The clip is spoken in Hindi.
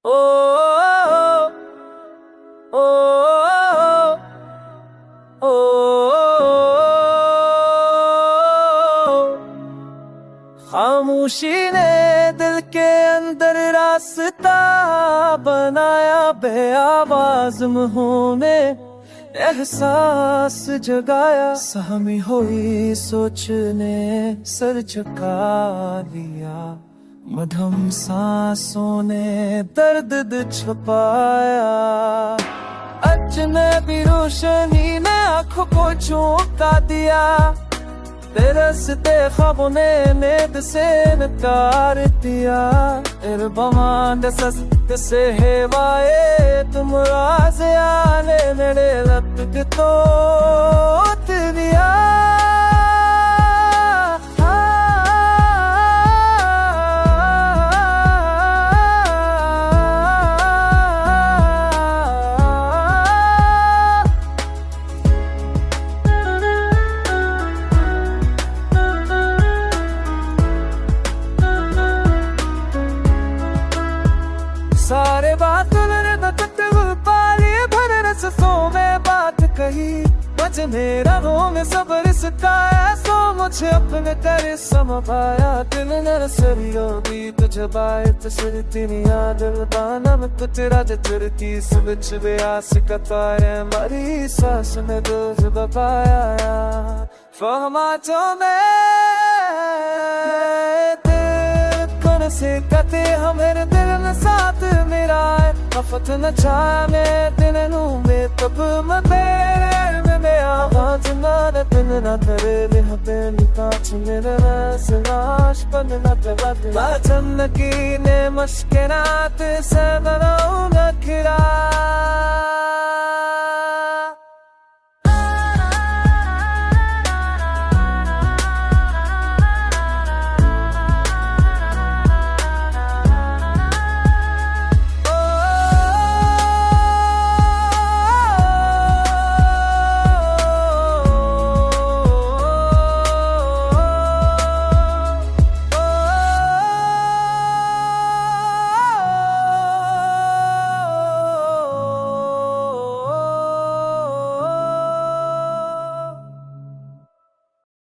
ओ ओ ओ खामोशी ने दिल के अंदर रास्ता बनाया, बेआवाज मुंहों में एहसास जगाया। सहमी हुई सोच ने सर झुका लिया, मधम सांसों ने दर्द छुपाया। अजनबी रोशनी ने आंखों को झोंका दिया, तेरसते ख्वाबों ने नींद से नकार दिया। इरबमान सस्त से हेवाए तुम राज आने मेरे रब तो दिया। सारे बात पाली भर सो में बात कही, बच मेरा रो में सबर सिखाया। सो मुझे अपने करे समझाया, दिल नरसरियों भी तुझे बाए तसर तेरी दिल बाना में तेरा जचरती सुबह बेआस कतारे मरी सांस में रोज बपाया। फहमा तो मैं से कते हमेरे दिल में साथ मेरा है, अफत न छाने दिन में तब मैं तेरे में मैं आवाज न दिन न तेरे लिहते निकाच मेरे रस नाश पन न तेरा दिल चन्न की ने मश्किनात से बनाऊं न खिरा।